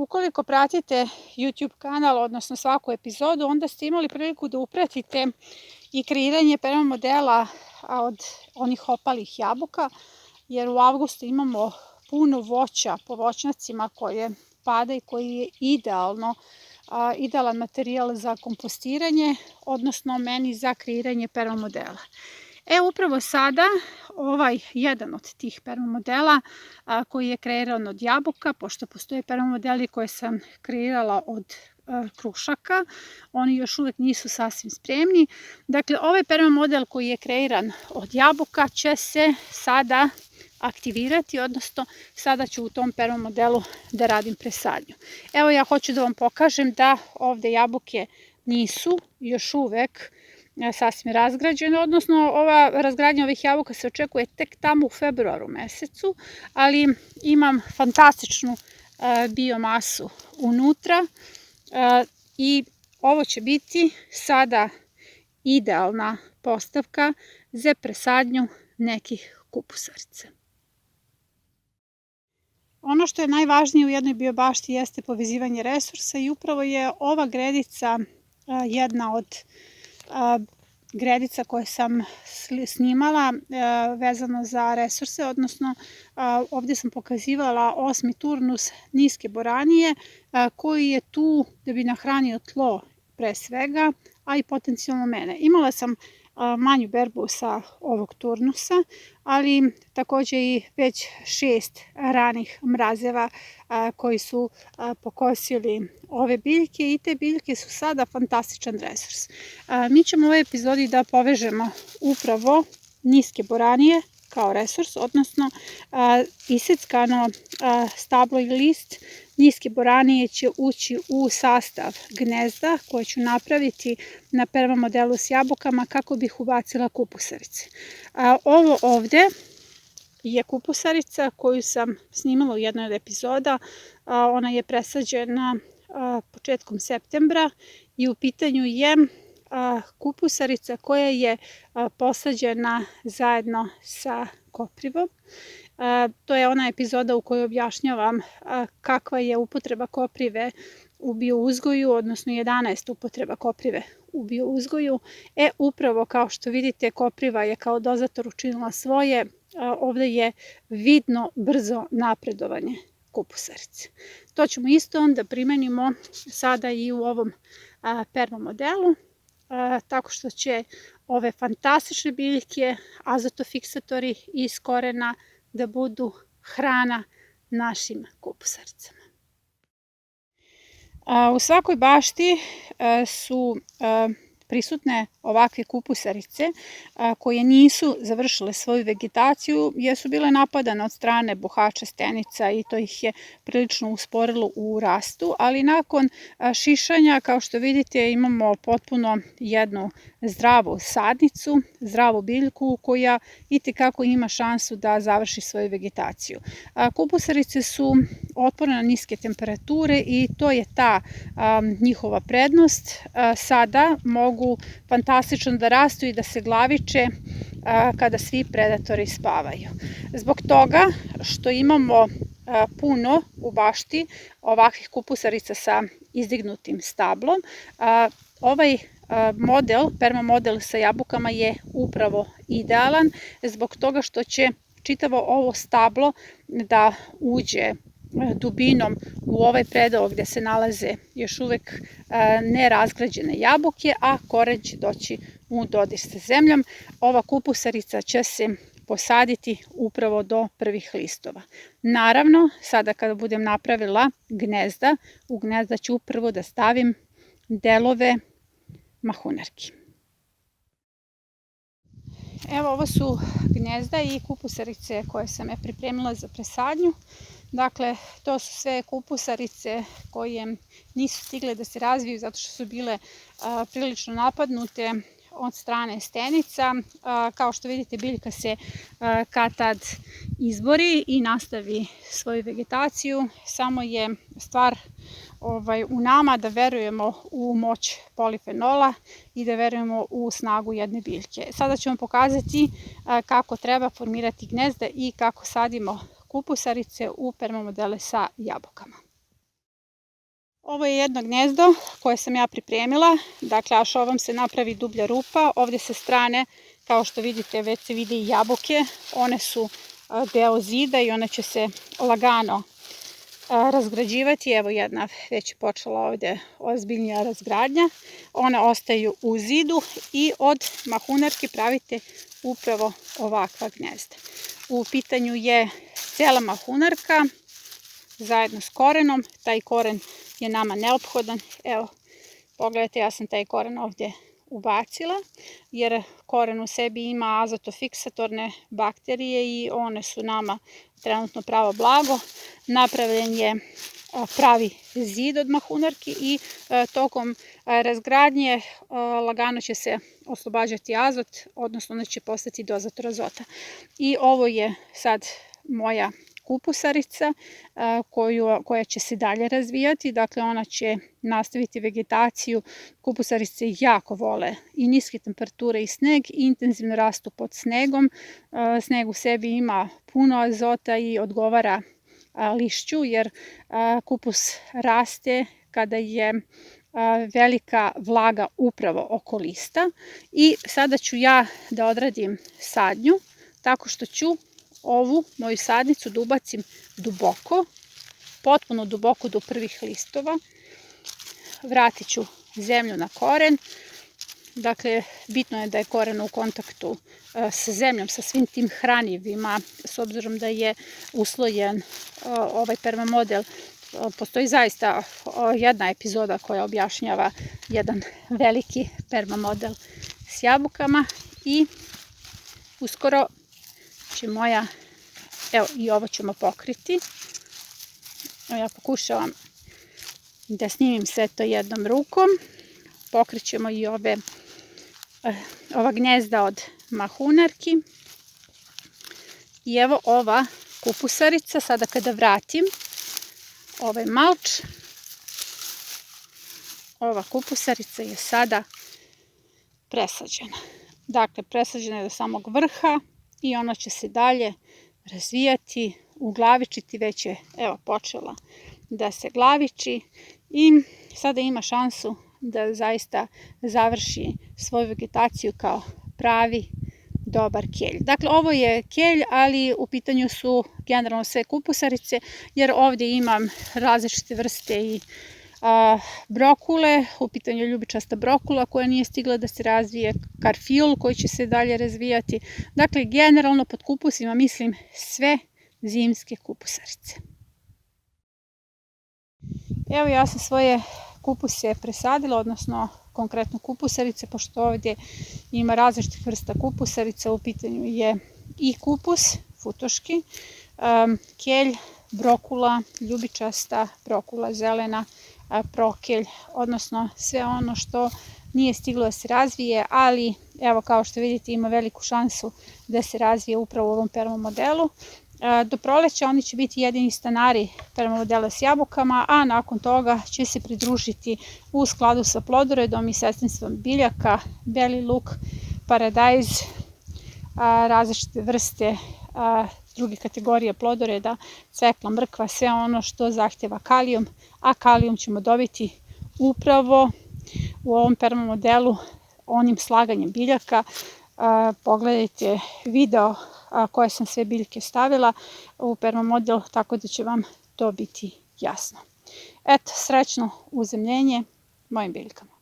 Ukoliko pratite YouTube kanal, odnosno svaku epizodu, onda ste imali priliku da upratite i kreiranje permamodela od onih opalih jabuka, jer u avgustu imamo puno voća po voćnjacima koje pada i koji je idealan materijal za kompostiranje, odnosno meni za kreiranje permamodela. Upravo sada ovaj jedan od tih permamodela koji je kreiran od jabuka, pošto postoje permamodeli koje sam kreirala od krušaka, oni još uvek nisu sasvim spremni. Dakle, ovaj permamodel koji je kreiran od jabuka će se sada aktivirati, odnosno sada ću u tom permamodelu da radim presadnju. Evo, ja hoću da vam pokažem da ovde jabuke nisu još uvek sasvim razgrađene, odnosno ova razgradnja ovih jabuka se očekuje tek tamo u februaru mesecu, ali imam fantastičnu biomasu unutra i ovo će biti sada idealna postavka za presadnju nekih kupusarica. Ono što je najvažnije u jednoj biobašti jeste povezivanje resursa i upravo je ova gredica jedna od gredica koje sam snimala vezano za resurse, odnosno ovde sam pokazivala 8. turnus niske boranije koji je tu da bi nahranio tlo pre svega, a i potencijalno mene. Imala sam manju berbu sa ovog turnusa, ali takođe i već 6 ranih mrazeva koji su pokosili ove biljke i te biljke su sada fantastičan resurs. Mi ćemo u ovoj epizodi da povežemo upravo niske boranije kao resurs, odnosno iseckano stablo i list niske boranije će ući u sastav gnezda koje ću napraviti na permamodelu s jabukama kako bih ubacila kupusarice. Ovo ovde je kupusarica koju sam snimala u jednoj od epizoda. Ona je presađena početkom septembra i u pitanju je kupusarica koja je posađena zajedno sa koprivom. To je ona epizoda u kojoj objašnjavam kakva je upotreba koprive u biouzgoju, odnosno 11 upotreba koprive u biouzgoju. Upravo kao što vidite, kopriva je kao dozator učinila svoje. Ovde je vidno brzo napredovanje kupusarice. To ćemo isto onda primenimo sada i u ovom permamodelu, tako što će ove fantastične biljke, azotofіксаtori iz korena da budu hrana našim kupusaricama. U svakoj bašti su prisutne ovakve kupusarice koje nisu završile svoju vegetaciju jer su bile napadane od strane buhača stenica i to ih je prilično usporilo u rastu, ali nakon šišanja, kao što vidite, imamo potpuno jednu zdravu sadnicu, zdravu biljku koja itekako ima šansu da završi svoju vegetaciju. Kupusarice su otporne na niske temperature i to je ta njihova prednost. Sada mogu fantastično da rastu i da se glaviče kada svi predatori spavaju. Zbog toga što imamo puno u bašti ovakvih kupusarica sa izdignutim stablom, ovaj model, permamodel sa jabukama je upravo idealan zbog toga što će čitavo ovo stablo da uđe dubinom u ovaj predeo gde se nalaze još uvek nerazgrađene jabuke, a koren će doći u dodir sa zemljom. Ova kupusarica će se posaditi upravo do prvih listova. Naravno, sada kada budem napravila gnezda, u gnezda ću prvo da stavim delove mahunarki. Evo, ovo su gnezda i kupusarice koje sam pripremila za presadnju. Dakle, to su sve kupusarice koje nisu stigle da se razviju zato što su bile prilično napadnute od strane stenica. Kao što vidite, biljka se kad-tad izbori i nastavi svoju vegetaciju. Samo je stvar u nama da verujemo u moć polifenola i da verujemo u snagu jedne biljke. Sada ću vam pokazati kako treba formirati gnezda i kako sadimo kupusarice u permamodele sa jabukama. Ovo je jedno gnezdo koje sam ja pripremila, dakle ašovom se napravi dublja rupa, ovdje sa strane kao što vidite već se vide i jabuke, one su deo zida i one će se lagano razgrađivati. Evo jedna već je počela ovdje ozbiljnija razgradnja, one ostaju u zidu i od mahunarki pravite upravo ovakva gnezda. U pitanju je cijela mahunarka zajedno s korenom, taj koren je nama neophodan. Evo, pogledajte, ja sam taj koren ovdje ubacila, jer koren u sebi ima azotofiksatorne bakterije i one su nama trenutno pravo blago. Napravljen je pravi zid od mahunarki i tokom razgradnje lagano će se oslobađati azot, odnosno ona će postati dozator azota. I ovo je sad moja kupusarica koja će se dalje razvijati, dakle ona će nastaviti vegetaciju. Kupusarice jako vole i niske temperature i sneg i intenzivno rastu pod snegom. Sneg u sebi ima puno azota i odgovara lišću, jer kupus raste kada je velika vlaga upravo oko lista. I sada ću ja da odradim sadnju tako što ću ovu moju sadnicu da ubacim duboko, potpuno duboko do prvih listova. Vratit ću zemlju na koren. Dakle, bitno je da je koren u kontaktu sa zemljom, sa svim tim hranjivima, s obzirom da je uslojen ovaj permamodel. Postoji zaista jedna epizoda koja objašnjava jedan veliki permamodel s jabukama i uskoro će moja, evo i ovo ćemo pokriti. Ja pokušavam da snimim sve to jednom rukom. Pokrićemo i ova gnezda od mahunarki. I evo ova kupusarica, sada kada vratim ovaj malč, ova kupusarica je sada presađena. Dakle, presađena je do samog vrha i ona će se dalje razvijati, uglavičiti, već je evo počela da se glaviči i sada ima šansu da zaista završi svoju vegetaciju kao pravi dobar kelj. Dakle, ovo je kelj, ali u pitanju su generalno sve kupusarice, jer ovdje imam različite vrste i brokule. U pitanju je ljubičasta brokula koja nije stigla da se razvije, karfiol koji će se dalje razvijati. Dakle, generalno pod kupusima mislim sve zimske kupusarice. Evo, ja sam svoje kupuse presadila, odnosno konkretno kupusarice, pošto ovdje ima različitih vrsta kupusarica. U pitanju je i kupus futoški, kelj, brokula ljubičasta, brokula zelena, prokelj, odnosno sve ono što nije stiglo da se razvije, ali evo kao što vidite ima veliku šansu da se razvije upravo u ovom permamodelu. Do proleća oni će biti jedini stanari permamodela s jabukama, a nakon toga će se pridružiti u skladu sa plodoredom i sestrinstvom biljaka, beli luk, paradajz, različite vrste druge kategorije plodoreda, cvekla, mrkva, sve ono što zahtjeva kalijum, a kalijum ćemo dobiti upravo u ovom permamodelu onim slaganjem biljaka. Pogledajte video koje sam sve biljke stavila u permamodel, tako da će vam to biti jasno. Eto, srećno uzemljenje mojim biljkama.